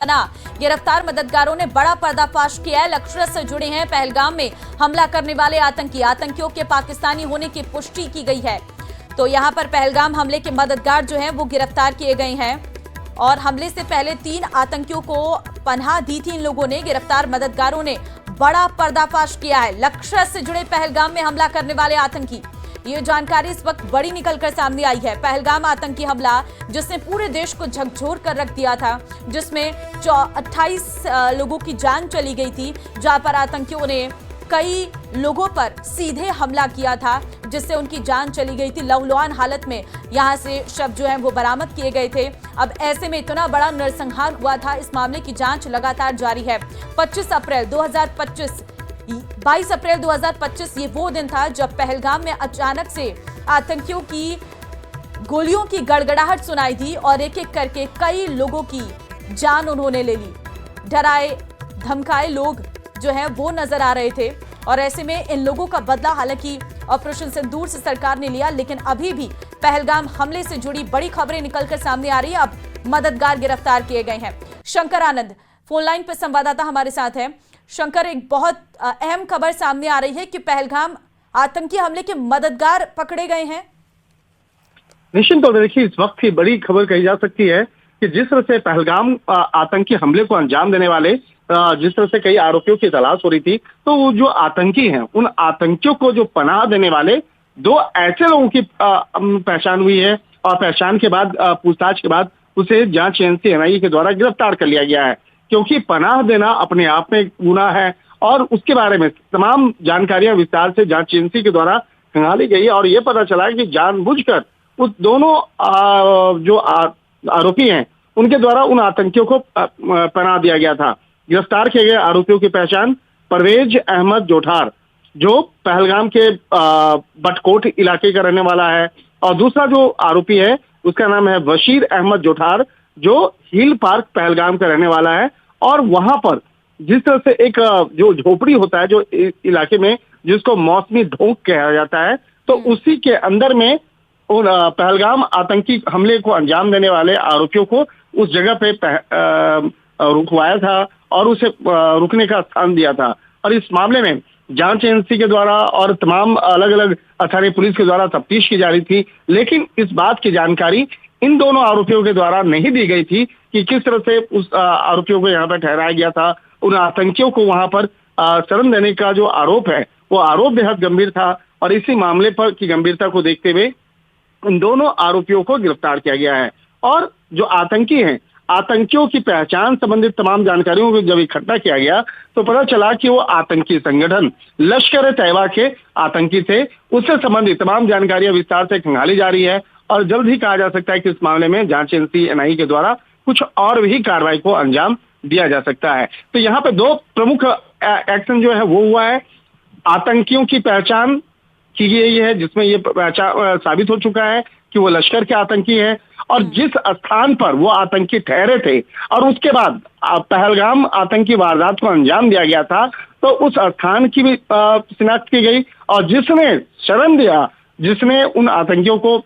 ना गिरफ्तार मददगारों ने बड़ा पर्दाफाश किया है। लश्कर से जुड़े हैं। पहलगाम में हमला करने वाले आतंकियों के पाकिस्तानी होने की पुष्टि की गई है। तो यहां पर पहलगाम हमले के मददगार जो हैं वो गिरफ्तार किए गए हैं और हमले से पहले 3 आतंकियों को पनाह दी थी इन लोगों ने। गिरफ्तार मददगारों ने बड़ा पर्दाफाश किया है। लश्कर से जुड़े पहलगाम में हमला करने वाले आतंकी, ये जानकारी इस वक्त बड़ी निकलकर सामने आई है। पहलगाम आतंकी हमला जिसने पूरे देश को झकझोर कर रख दिया था, जिसमें 28 लोगों की जान चली गई थी, जहां पर आतंकियों ने कई लोगों पर सीधे हमला किया था जिससे उनकी जान चली गई थी। लहूलुहान हालत में यहां से शव जो है वो बरामद किए गए थे। अब ऐसे में इतना बड़ा नरसंहार हुआ था, इस मामले की जांच लगातार जारी है। 22 अप्रैल 2025 ये वो दिन था जब पहलगाम में अचानक से आतंकियों की गोलियों की गड़गड़ाहट सुनाई दी और एक एक करके कई लोगों की जान उन्होंने ले ली। डराए धमकाए लोग जो हैं वो नजर आ रहे थे और ऐसे में इन लोगों का बदला हालांकि ऑपरेशन सिंदूर से सरकार ने लिया, लेकिन अभी भी पहलगाम हमले से जुड़ी बड़ी खबरें निकलकर सामने आ रही है। अब मददगार गिरफ्तार किए गए हैं। शंकर आनंद फोन लाइन पर संवाददाता हमारे साथ है। शंकर, एक बहुत अहम खबर सामने आ रही है कि पहलगाम आतंकी हमले के मददगार पकड़े गए हैं। निश्चित तौर पर देखिए, इस वक्त की बड़ी खबर कही जा सकती है कि जिस तरह से पहलगाम आतंकी हमले को अंजाम देने वाले जिस तरह से कई आरोपियों की तलाश हो रही थी, तो वो जो आतंकी हैं, उन आतंकियों को जो पनाह देने वाले 2 ऐसे लोगों की पहचान हुई है और पहचान के बाद पूछताछ के बाद उसे जांच एजेंसी एनआईए के द्वारा गिरफ्तार कर लिया गया है। क्योंकि पनाह देना अपने आप में गुनाह है और उसके बारे में तमाम जानकारियां विस्तार से जांच एजेंसी के द्वारा खंगाली गई और ये पता चला कि जानबूझकर उस दोनों जो आरोपी हैं उनके द्वारा उन आतंकियों को पनाह दिया गया था। गिरफ्तार किए गए आरोपियों की पहचान परवेज अहमद जोठार, जो पहलगाम के बटकोट इलाके का रहने वाला है, और दूसरा जो आरोपी है उसका नाम है बशीर अहमद जोठार, जो हिल पार्क पहलगाम का रहने वाला है। और वहां पर जिस तरह से एक जो झोपड़ी होता है जो इलाके में, जिसको मौसमी ढोंक कहा जाता है, तो उसी के अंदर में उन पहलगाम आतंकी हमले को अंजाम देने वाले आरोपियों को उस जगह पे रुकवाया था और उसे रुकने का स्थान दिया था। और इस मामले में जांच एजेंसी के द्वारा और तमाम अलग अलग थाने पुलिस के द्वारा तफ्तीश की जा रही थी, लेकिन इस बात की जानकारी इन दोनों आरोपियों के द्वारा नहीं दी गई थी कि किस तरह से उस आरोपियों को यहाँ पर ठहराया गया था। उन आतंकियों को वहां पर शरण देने का जो आरोप है वो आरोप बेहद गंभीर था और इसी मामले पर की गंभीरता को देखते हुए इन दोनों आरोपियों को गिरफ्तार किया गया है। और जो आतंकी हैं, आतंकियों की पहचान संबंधित तमाम जानकारियों को जब इकट्ठा किया गया तो पता चला कि वो आतंकी संगठन लश्कर-ए-तैयबा के आतंकी थे। उससे संबंधित तमाम जानकारियां विस्तार से खंगाली जा रही है और जल्द ही कहा जा सकता है कि इस मामले में जांच एजेंसी एनआईए के द्वारा कुछ और भी कार्रवाई को अंजाम दिया जा सकता है। तो यहाँ पे 2 प्रमुख एक्शन जो है वो हुआ है। आतंकियों की पहचान की गई है, जिसमें ये साबित हो चुका है कि वो लश्कर के आतंकी हैं और जिस स्थान पर वो आतंकी ठहरे थे और उसके बाद पहलगाम आतंकी वारदात को अंजाम दिया गया था, तो उस स्थान की भी शिनाख्त की गई और जिसने शरण दिया, जिसने उन आतंकियों को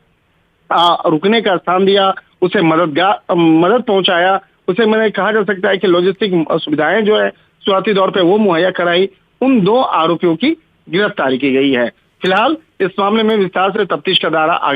रुकने का स्थान दिया, उसे मदद पहुंचाया, उसे मैंने कहा जा सकता है कि लॉजिस्टिक सुविधाएं जो है शुरुआती दौर पे वो मुहैया कराई, उन 2 आरोपियों की गिरफ्तारी की गई है। फिलहाल इस मामले में विस्तार से तफ्तीश का दायरा